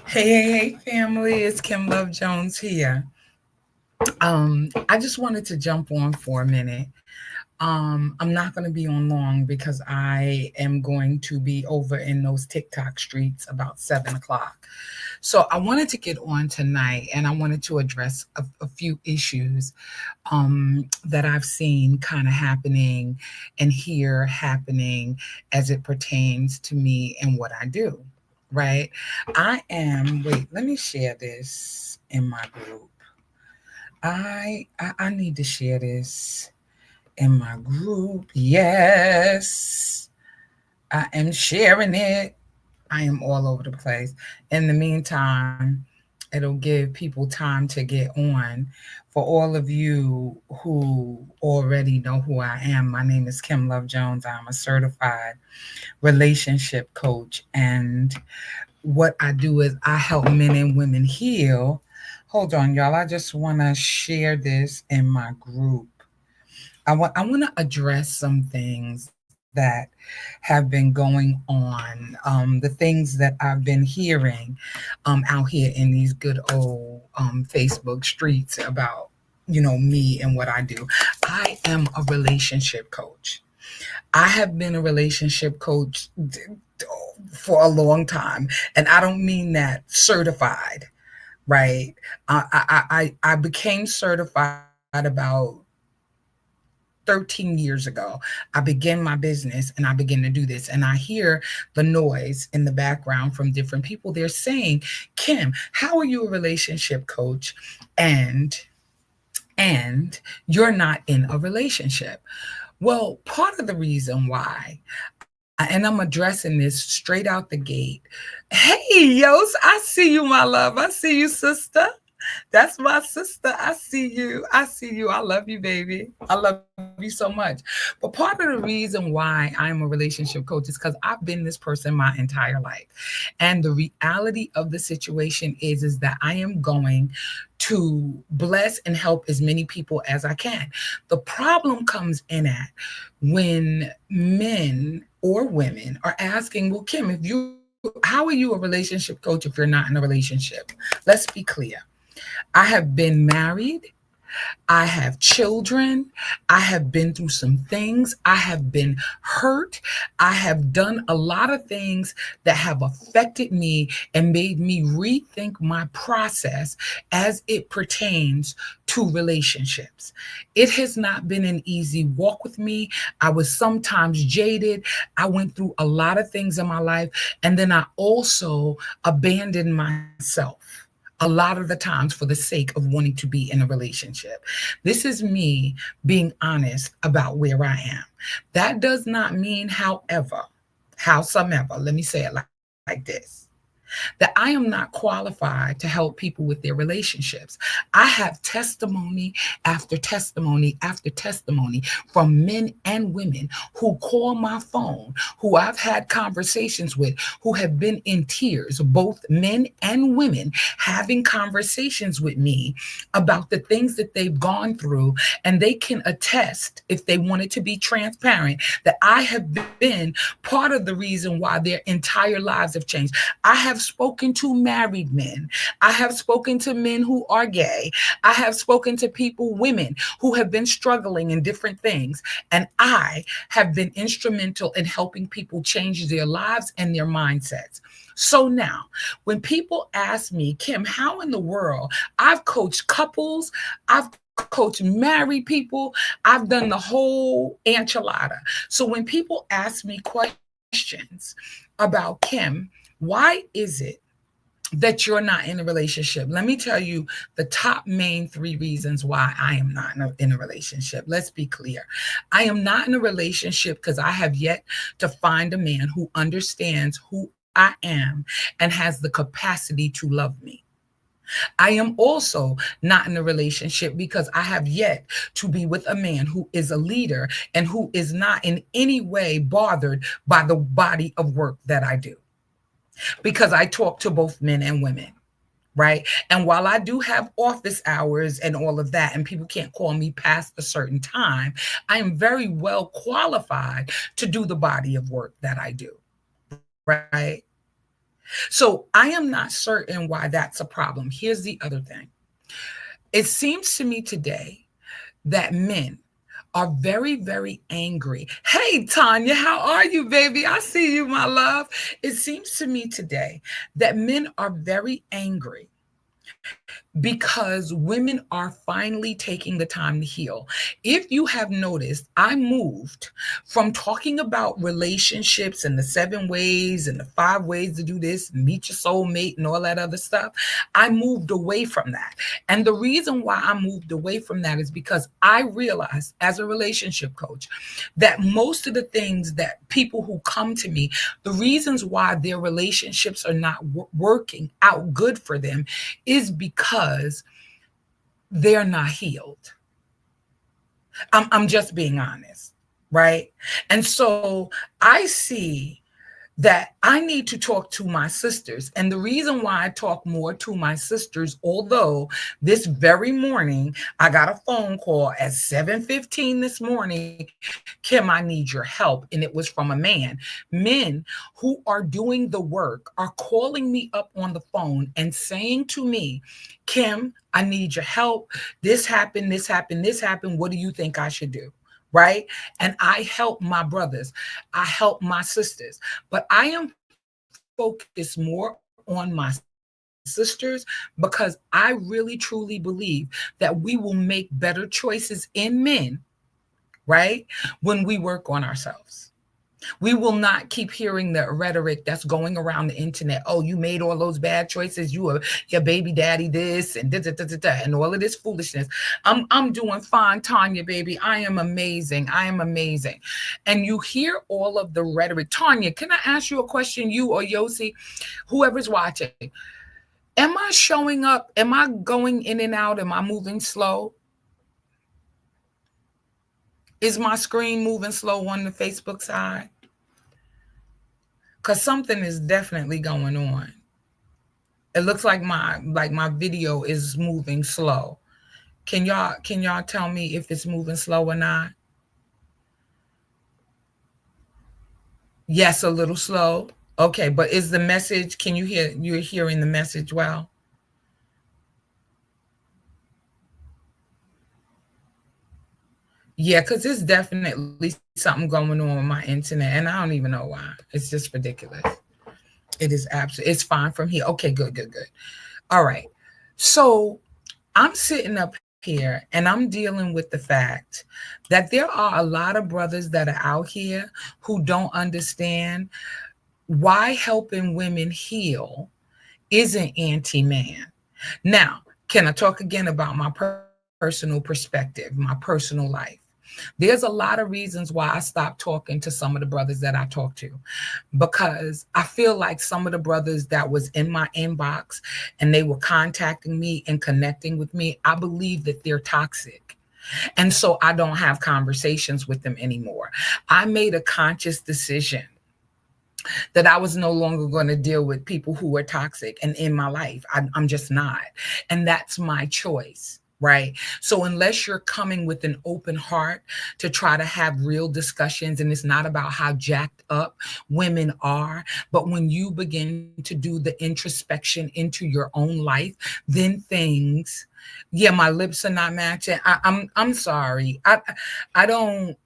Hey, family, it's Kim Love Jones here. I just wanted to jump on for a minute. I'm not going to be on long because I am going to be over in those TikTok streets about 7 o'clock. So I wanted to get on tonight and I wanted to address a few issues that I've seen kind of happening and hear happening as it pertains to me and what I do. Right? Wait, let me share this in my group. I need to share this in my group. Yes, I am sharing it. I am all over the place. In the meantime, it'll give people time to get on. For all of you who already know who I am, my name is Kim Love Jones. I'm a certified relationship coach. And what I do is I help men and women heal. Hold on, y'all. I just want to share this in my group. I want to address some things that have been going on, the things that I've been hearing out here in these good old Facebook streets about, me and what I do. I am a relationship coach. I have been a relationship coach for a long time, and I don't mean that certified, right? I became certified about 13 years ago. I began my business and I began to do this. And I hear the noise in the background from different people. They're saying, Kim, how are you a relationship coach? And and you're not in a relationship. Well, part of the reason why, and I'm addressing this straight out the gate. Hey, Yos, I see you, my love. I see you, sister. That's my sister. I see you. I see you. I love you, baby. I love you so much. But part of the reason why I'm a relationship coach is because I've been this person my entire life. And the reality of the situation is that I am going to bless and help as many people as I can. The problem comes in at when men or women are asking, well, Kim, how are you a relationship coach if you're not in a relationship? Let's be clear. I have been married. I have children. I have been through some things. I have been hurt. I have done a lot of things that have affected me and made me rethink my process as it pertains to relationships. It has not been an easy walk with me. I was sometimes jaded. I went through a lot of things in my life. And then I also abandoned myself a lot of the times for the sake of wanting to be in a relationship. This is me being honest about where I am. That does not mean, however, howsoever, let me say it like this, that I am not qualified to help people with their relationships. I have testimony after testimony after testimony from men and women who call my phone, who I've had conversations with, who have been in tears, both men and women, having conversations with me about the things that they've gone through. And they can attest, if they wanted to be transparent, that I have been part of the reason why their entire lives have changed. I have spoken to married men. I have spoken to men who are gay. I have spoken to people, women who have been struggling in different things. And I have been instrumental in helping people change their lives and their mindsets. So now, when people ask me, Kim, how in the world? I've coached couples, I've coached married people, I've done the whole enchilada. So when people ask me questions about, Kim, why is it that you're not in a relationship? Let me tell you the top main three reasons why I am not in a relationship. Let's be clear. I am not in a relationship because I have yet to find a man who understands who I am and has the capacity to love me. I am also not in a relationship because I have yet to be with a man who is a leader and who is not in any way bothered by the body of work that I do, because I talk to both men and women. Right. And while I do have office hours and all of that, and people can't call me past a certain time, I am very well qualified to do the body of work that I do. Right. So I am not certain why that's a problem. Here's the other thing. It seems to me today that men are very, very angry. Hey, Tanya, how are you, baby? I see you, my love. It seems to me today that men are very angry because women are finally taking the time to heal. If you have noticed, I moved from talking about relationships and the 7 ways and the 5 ways to do this, meet your soulmate and all that other stuff. I moved away from that. And the reason why I moved away from that is because I realized as a relationship coach that most of the things that people who come to me, the reasons why their relationships are not working out good for them is because they're not healed. I'm just being honest, right? And so I see that I need to talk to my sisters. And the reason why I talk more to my sisters, although this very morning I got a phone call at 7:15 this morning, Kim, I need your help. And it was from a man. Men who are doing the work are calling me up on the phone and saying to me, Kim, I need your help. This happened, this happened, this happened. What do you think I should do? Right? And I help my brothers, I help my sisters, but I am focused more on my sisters because I really truly believe that we will make better choices in men, right? When we work on ourselves. We will not keep hearing the rhetoric that's going around the internet. Oh, you made all those bad choices. You are your baby daddy this and da, da, da, da, da, and all of this foolishness. I'm doing fine, Tanya, baby. I am amazing. I am amazing. And you hear all of the rhetoric. Tanya, can I ask you a question? You or Yossi, whoever's watching. Am I showing up? Am I going in and out? Am I moving slow? Is my screen moving slow on the Facebook side? Because something is definitely going on. It looks like my video is moving slow. Can y'all tell me if it's moving slow or not? Yes, a little slow. Okay, but is the message, can you hear, you're hearing the message well? Yeah, because there's definitely something going on with my internet, and I don't even know why. It's just ridiculous. It is absolutely, it's fine from here. Okay, good, good, good. All right. So I'm sitting up here and I'm dealing with the fact that there are a lot of brothers that are out here who don't understand why helping women heal isn't anti-man. Now, can I talk again about my personal perspective, my personal life? There's a lot of reasons why I stopped talking to some of the brothers that I talk to, because I feel like some of the brothers that was in my inbox and they were contacting me and connecting with me, I believe that they're toxic. And so I don't have conversations with them anymore. I made a conscious decision that I was no longer going to deal with people who were toxic and in my life. I'm just not. And that's my choice. Right. So unless you're coming with an open heart to try to have real discussions, and it's not about how jacked up women are, but when you begin to do the introspection into your own life, then things, yeah, my lips are not matching. I'm sorry. I don't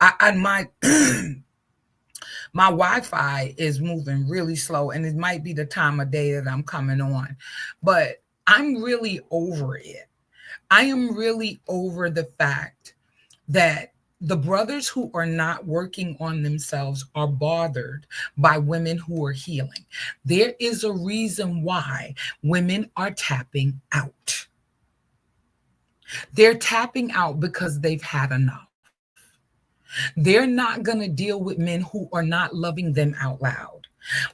I my my Wi-Fi is moving really slow, and it might be the time of day that I'm coming on, but I'm really over it. I am really over the fact that the brothers who are not working on themselves are bothered by women who are healing. There is a reason why women are tapping out. They're tapping out because they've had enough. They're not going to deal with men who are not loving them out loud.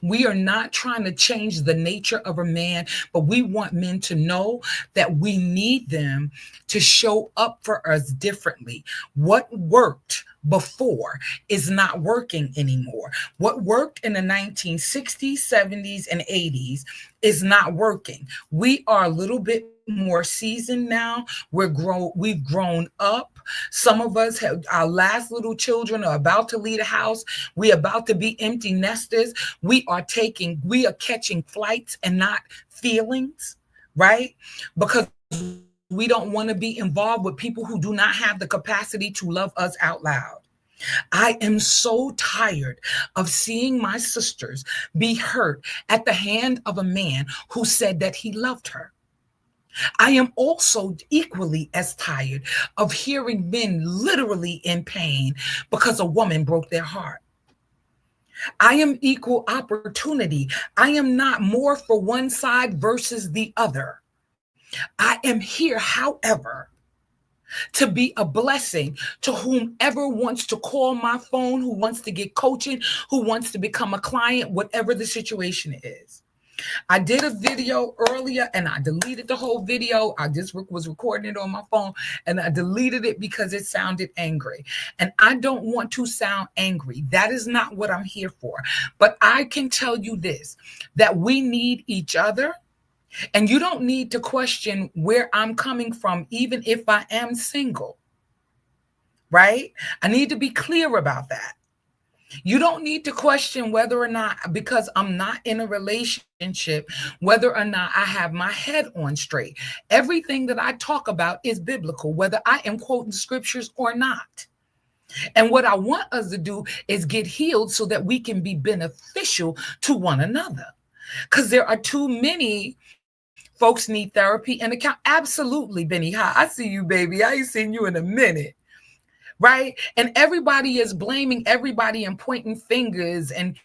We are not trying to change the nature of a man, but we want men to know that we need them to show up for us differently. What worked before is not working anymore. What worked in the 1960s, 70s, and 80s is not working. We are a little bit more seasoned now. We've grown up. Some of us have our last little children are about to leave the house. We're about to be empty nesters. We are catching flights and not feelings, right? Because we don't want to be involved with people who do not have the capacity to love us out loud. I am so tired of seeing my sisters be hurt at the hand of a man who said that he loved her. I am also equally as tired of hearing men literally in pain because a woman broke their heart. I am equal opportunity. I am not more for one side versus the other. I am here, however, to be a blessing to whomever wants to call my phone, who wants to get coaching, who wants to become a client, whatever the situation is. I did a video earlier and I deleted the whole video. I just was recording it on my phone and I deleted it because it sounded angry. And I don't want to sound angry. That is not what I'm here for. But I can tell you this, that we need each other. And you don't need to question where I'm coming from, even if I am single, right? I need to be clear about that. You don't need to question whether or not, because I'm not in a relationship, whether or not I have my head on straight. Everything that I talk about is biblical, whether I am quoting scriptures or not. And what I want us to do is get healed so that we can be beneficial to one another. Because there are too many folks need therapy and account. Absolutely, Benny. Hi, I see you, baby. I ain't seen you in a minute. Right? And everybody is blaming everybody and pointing fingers and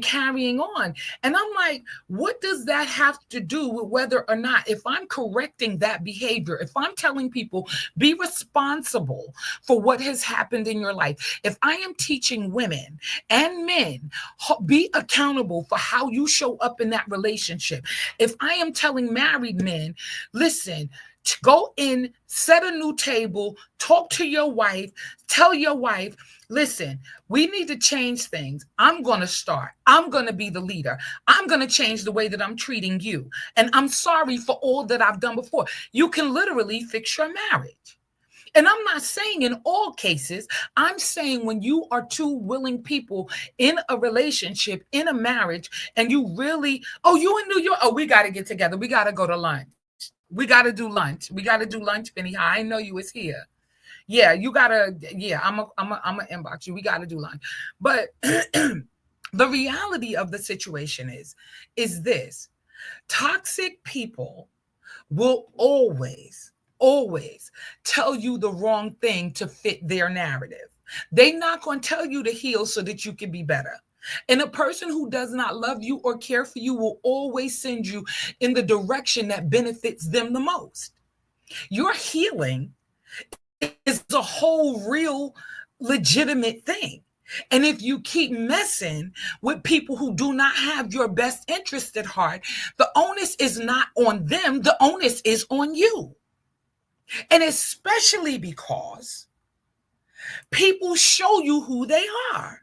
carrying on. And I'm like, what does that have to do with whether or not, if I'm correcting that behavior, if I'm telling people, be responsible for what has happened in your life, if I am teaching women and men, be accountable for how you show up in that relationship, if I am telling married men, listen, go in, set a new table, talk to your wife, tell your wife, listen, we need to change things. I'm going to start. I'm going to be the leader. I'm going to change the way that I'm treating you. And I'm sorry for all that I've done before. You can literally fix your marriage. And I'm not saying in all cases, I'm saying when you are two willing people in a relationship, in a marriage, and you really, oh, you in New York? Oh, we got to get together. We got to go to lunch. We got to do lunch. We got to do lunch, Benny. I know you was here. Yeah, you gotta. Yeah, I'm a inbox you. We got to do lunch. But the reality of the situation is this: toxic people will always tell you the wrong thing to fit their narrative. They're not going to tell you to heal so that you can be better. And a person who does not love you or care for you will always send you in the direction that benefits them the most. Your healing is a whole real legitimate thing. And if you keep messing with people who do not have your best interest at heart, the onus is not on them, the onus is on you. And especially because people show you who they are.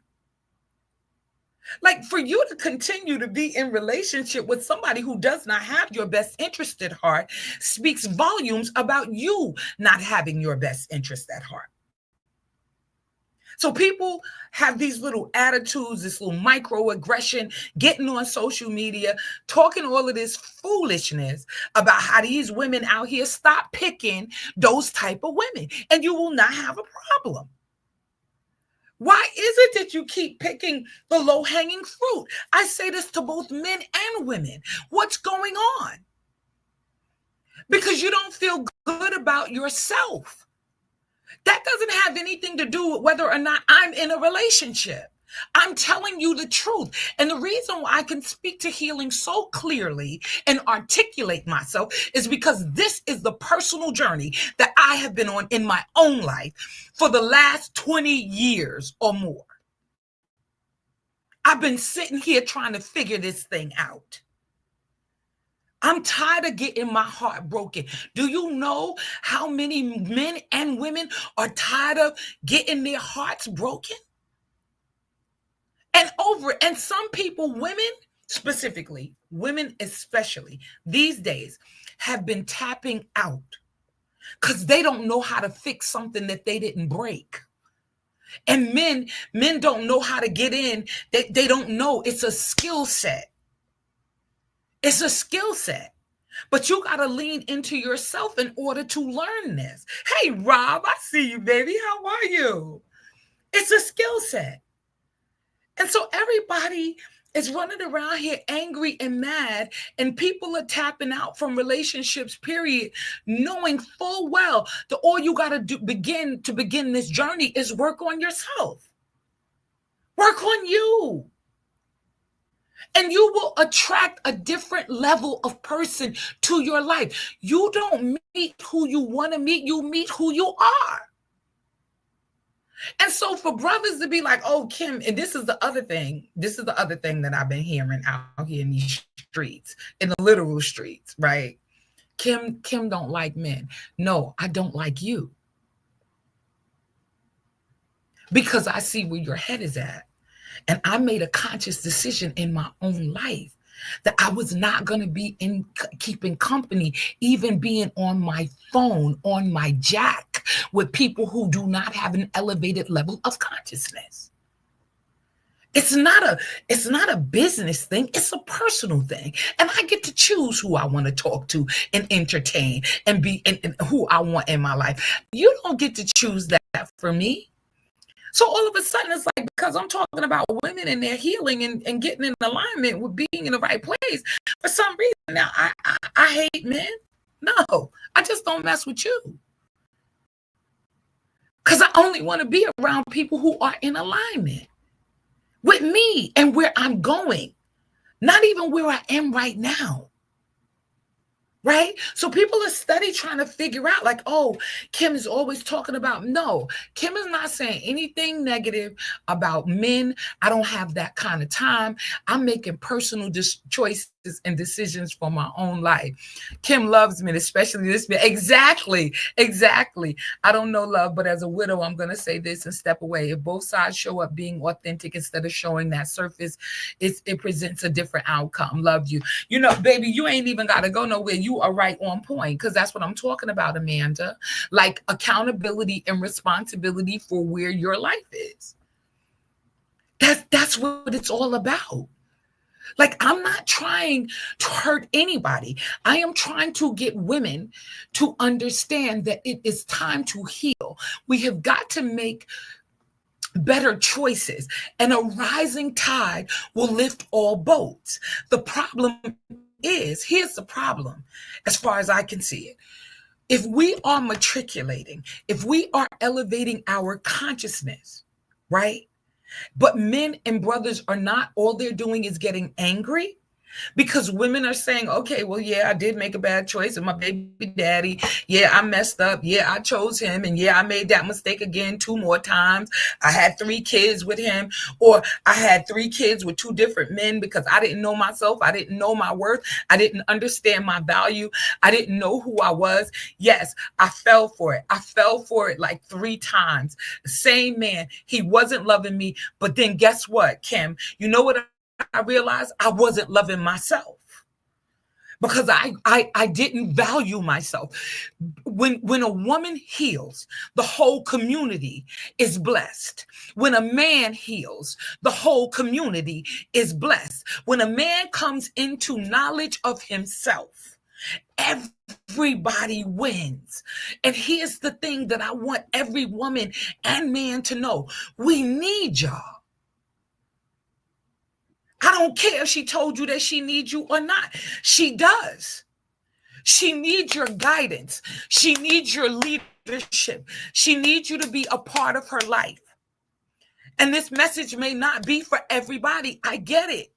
Like, for you to continue to be in relationship with somebody who does not have your best interest at heart speaks volumes about you not having your best interest at heart. So people have these little attitudes, this little microaggression, getting on social media, talking all of this foolishness about how these women out here. Stop picking those type of women and you will not have a problem. Why is it that you keep picking the low-hanging fruit? I say this to both men and women. What's going on? Because you don't feel good about yourself. That doesn't have anything to do with whether or not I'm in a relationship. I'm telling you the truth. And the reason why I can speak to healing so clearly and articulate myself is because this is the personal journey that I have been on in my own life for the last 20 years or more. I've been sitting here trying to figure this thing out. I'm tired of getting my heart broken. Do you know how many men and women are tired of getting their hearts broken? And some people, women specifically, women especially these days, have been tapping out because they don't know how to fix something that they didn't break. And men don't know how to get in. They don't know. It's a skill set. It's a skill set. But you got to lean into yourself in order to learn this. Hey, Rob, I see you, baby. How are you? It's a skill set. And so everybody is running around here angry and mad, and people are tapping out from relationships, period, knowing full well that all you got to do begin this journey is work on yourself. Work on you. And you will attract a different level of person to your life. You don't meet who you want to meet, you meet who you are. And so for brothers to be like, oh, Kim, and this is the other thing that I've been hearing out here in these streets, in the literal streets, right? Kim don't like men. No, I don't like you. Because I see where your head is at. And I made a conscious decision in my own life that I was not going to be keeping company, even being on my phone, on my jack with people who do not have an elevated level of consciousness. It's not a business thing. It's a personal thing. And I get to choose who I want to talk to and entertain and be and who I want in my life. You don't get to choose that for me. So all of a sudden, it's like, because I'm talking about women and their healing and getting in alignment with being in the right place, for some reason now I hate men. No, I just don't mess with you. Because I only want to be around people who are in alignment with me and where I'm going, not even where I am right now. Right? So people are steady trying to figure out like, oh, Kim is always talking about, no, Kim is not saying anything negative about men. I don't have that kind of time. I'm making personal choices and decisions for my own life. Kim loves me, especially this man. Exactly. I don't know love, but as a widow, I'm going to say this and step away. If both sides show up being authentic instead of showing that surface, it presents a different outcome. Love you. You know, baby, you ain't even got to go nowhere. You are right on point, because that's what I'm talking about, Amanda. Like accountability and responsibility for where your life is. That's what it's all about. Like, I'm not trying to hurt anybody. I am trying to get women to understand that it is time to heal. We have got to make better choices, and a rising tide will lift all boats. The problem is, here's the problem, as far as I can see it. If we are matriculating, if we are elevating our consciousness, right? But men and brothers are not, all they're doing is getting angry because women are saying, okay, well, yeah, I did make a bad choice with my baby daddy. Yeah, I messed up. Yeah, I chose him. And yeah, I made that mistake again 2 more times. I had 3 kids with him, or I had 3 kids with 2 different men because I didn't know myself. I didn't know my worth. I didn't understand my value. I didn't know who I was. Yes, I fell for it. I fell for it like 3 times. The same man, he wasn't loving me. But then guess what, Kim? You know what I realized? I wasn't loving myself because I didn't value myself. When a woman heals, the whole community is blessed. When a man heals, the whole community is blessed. When a man comes into knowledge of himself, everybody wins. And here's the thing that I want every woman and man to know. We need y'all. I don't care if she told you that she needs you or not. She does. She needs your guidance. She needs your leadership. She needs you to be a part of her life. And this message may not be for everybody. I get it.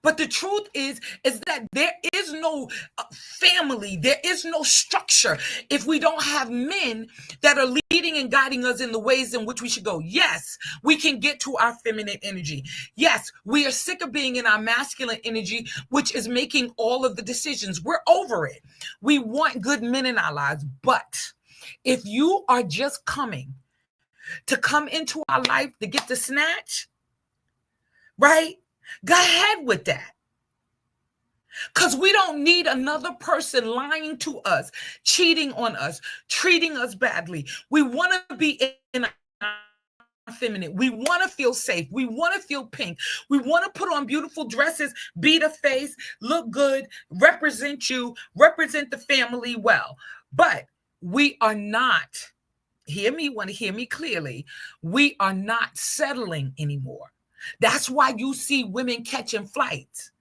But the truth is that there is no family, there is no structure if we don't have men that are leading and guiding us in the ways in which we should go. Yes, we can get to our feminine energy. Yes, we are sick of being in our masculine energy, which is making all of the decisions. We're over it. We want good men in our lives. But if you are just coming to come into our life to get the snatch, right? Go ahead with that. Because we don't need another person lying to us, cheating on us, treating us badly. We want to be in our feminine. We want to feel safe. We want to feel pink. We want to put on beautiful dresses, beat a face, look good, represent you, represent the family well. But we are not, want to hear me clearly, we are not settling anymore. That's why you see women catching flights.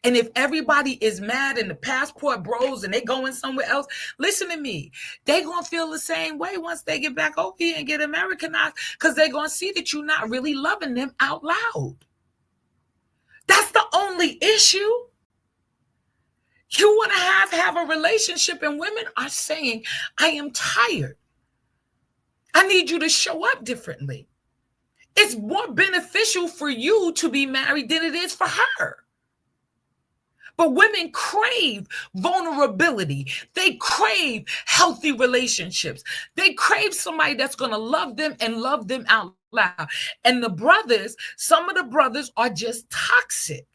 And if everybody is mad in the passport bros and they going somewhere else, listen to me, they going to feel the same way once they get back over here and get Americanized, because they're going to see that you're not really loving them out loud. That's the only issue. You want to have a relationship, and women are saying, I am tired. I need you to show up differently. It's more beneficial for you to be married than it is for her. But women crave vulnerability. They crave healthy relationships. They crave somebody that's going to love them and love them out loud. And the brothers, some of the brothers are just toxic.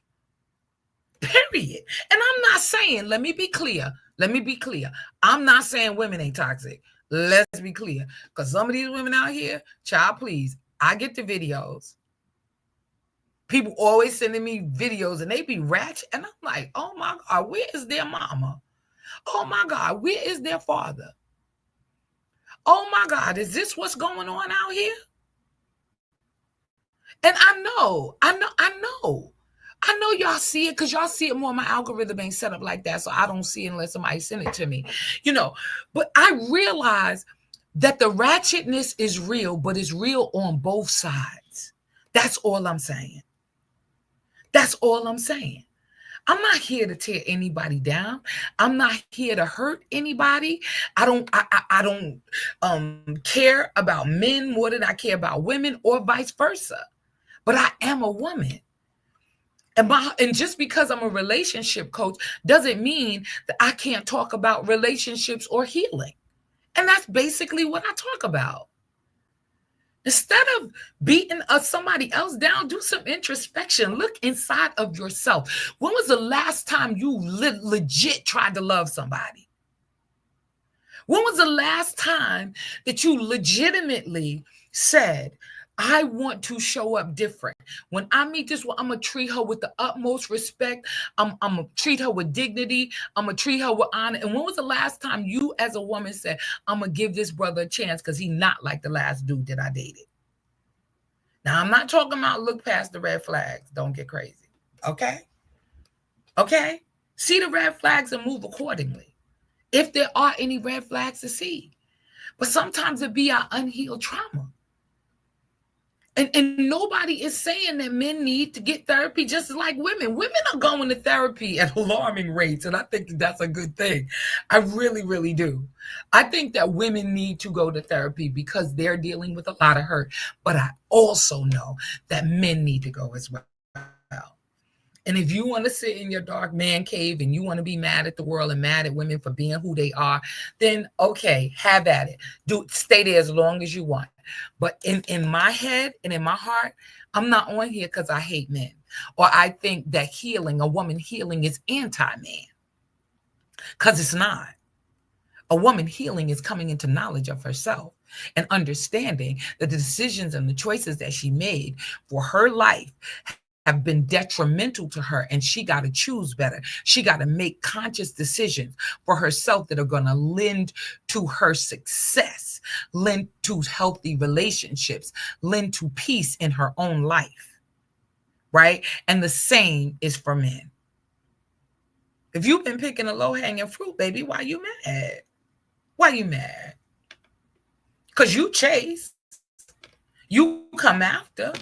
Period. And I'm not saying, let me be clear. I'm not saying women ain't toxic. Let's be clear. Because some of these women out here, child, please, I get the videos. People always sending me videos and they be ratchet. And I'm like, oh my God, where is their mama? Oh my God, where is their father? Oh my God, is this what's going on out here? And I know y'all see it, because y'all see it more. My algorithm ain't set up like that, so I don't see it unless somebody send it to me. But I realize that the ratchetness is real, but it's real on both sides. That's all I'm saying. I'm not here to tear anybody down. I'm not here to hurt anybody. I don't care about men more than I care about women, or vice versa. But I am a woman. And just because I'm a relationship coach doesn't mean that I can't talk about relationships or healing. And that's basically what I talk about. Instead of beating somebody else down, do some introspection. Look inside of yourself. When was the last time you legit tried to love somebody? When was the last time that you legitimately said, I want to show up different? When I meet this one, I'm going to treat her with the utmost respect. I'm going to treat her with dignity. I'm going to treat her with honor. And when was the last time you as a woman said, I'm going to give this brother a chance because he's not like the last dude that I dated? Now, I'm not talking about look past the red flags. Don't get crazy. Okay? See the red flags and move accordingly, if there are any red flags to see. But sometimes it be our unhealed trauma. And nobody is saying that men need to get therapy just like women. Women are going to therapy at alarming rates, and I think that's a good thing. I really, really do. I think that women need to go to therapy because they're dealing with a lot of hurt. But I also know that men need to go as well. And if you want to sit in your dark man cave and you want to be mad at the world and mad at women for being who they are, then okay, have at it. Stay there as long as you want. But in my head and in my heart, I'm not on here because I hate men, or I think that a woman healing is anti-man, because it's not. A woman healing is coming into knowledge of herself and understanding that the decisions and the choices that she made for her life have been detrimental to her, and she got to choose better. She got to make conscious decisions for herself that are going to lend to her success, lend to healthy relationships, lend to peace in her own life, right? And the same is for men. If you've been picking a low-hanging fruit, baby, why you mad? Because you chase, you come after,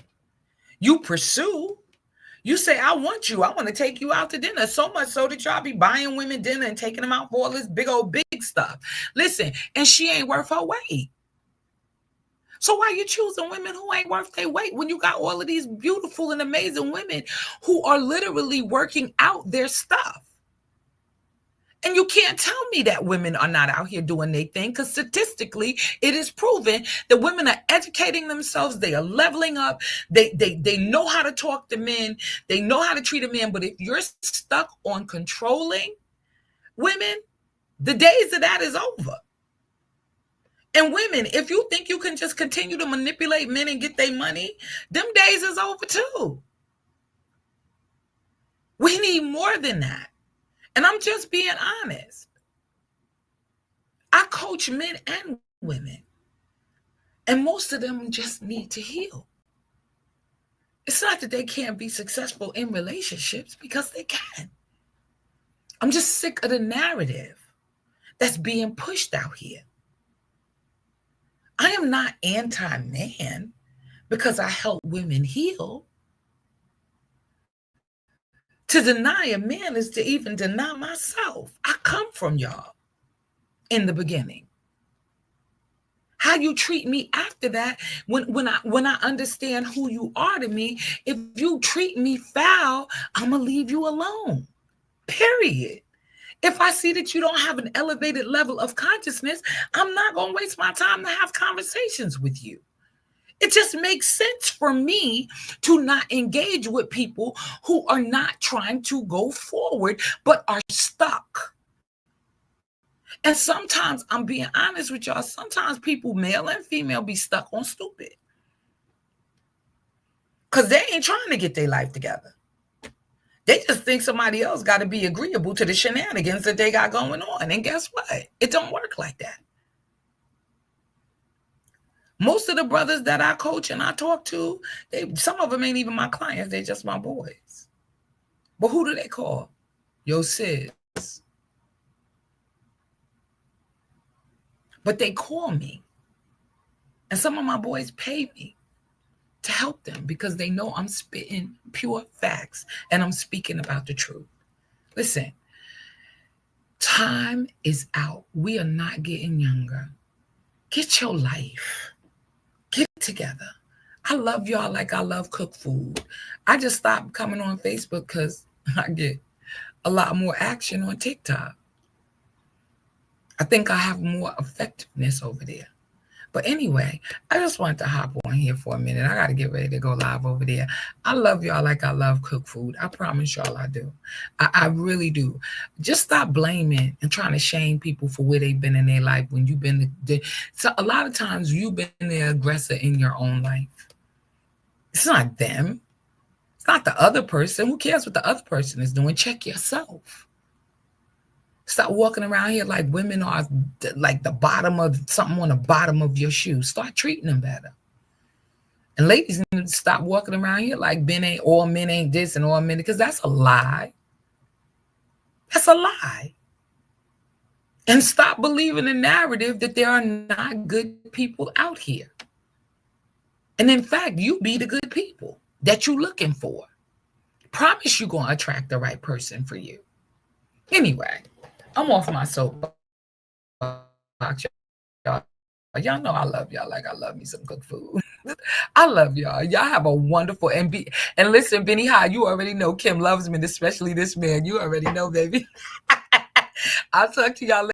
you pursue, You say, I want you. I want to take you out to dinner. So much so that y'all be buying women dinner and taking them out for all this big old big stuff. Listen, and she ain't worth her weight. So why are you choosing women who ain't worth their weight when you got all of these beautiful and amazing women who are literally working out their stuff? And you can't tell me that women are not out here doing their thing, because statistically, it is proven that women are educating themselves. They are leveling up. They know how to talk to men. They know how to treat a man. But if you're stuck on controlling women, the days of that is over. And women, if you think you can just continue to manipulate men and get their money, them days is over too. We need more than that. And I'm just being honest. I coach men and women, and most of them just need to heal. It's not that they can't be successful in relationships, because they can. I'm just sick of the narrative that's being pushed out here. I am not anti-man because I help women heal. To deny a man is to even deny myself. I come from y'all in the beginning. How you treat me after that, when I understand who you are to me, if you treat me foul, I'm gonna leave you alone. Period. If I see that you don't have an elevated level of consciousness, I'm not gonna waste my time to have conversations with you. It just makes sense for me to not engage with people who are not trying to go forward, but are stuck. And sometimes, I'm being honest with y'all, sometimes people, male and female, be stuck on stupid. Because they ain't trying to get their life together. They just think somebody else got to be agreeable to the shenanigans that they got going on. And guess what? It don't work like that. Most of the brothers that I coach and I talk to, some of them ain't even my clients. They're just my boys. But who do they call? Yo, sis. But they call me. And some of my boys pay me to help them because they know I'm spitting pure facts and I'm speaking about the truth. Listen, time is out. We are not getting younger. Get your life. Get together. I love y'all like I love cook food. I just stopped coming on Facebook because I get a lot more action on TikTok. I think I have more effectiveness over there. But anyway, I just wanted to hop on here for a minute. I got to get ready to go live over there. I love y'all like I love cook food. I promise y'all I do. I really do. Just stop blaming and trying to shame people for where they've been in their life when you've been. So a lot of times you've been the aggressor in your own life. It's not them. It's not the other person. Who cares what the other person is doing? Check yourself. Stop walking around here like women are like the bottom of something on the bottom of your shoe. Start treating them better. And ladies need to stop walking around here like all men ain't this and all men, because that's a lie. That's a lie. And stop believing the narrative that there are not good people out here. And in fact, you be the good people that you're looking for. Promise you're going to attract the right person for you. Anyway, I'm off my soapbox. Y'all know I love y'all like I love me some good food. I love y'all. Y'all have a wonderful and listen, Benny High, you already know Kim loves me, especially this man. You already know, baby. I'll talk to y'all later.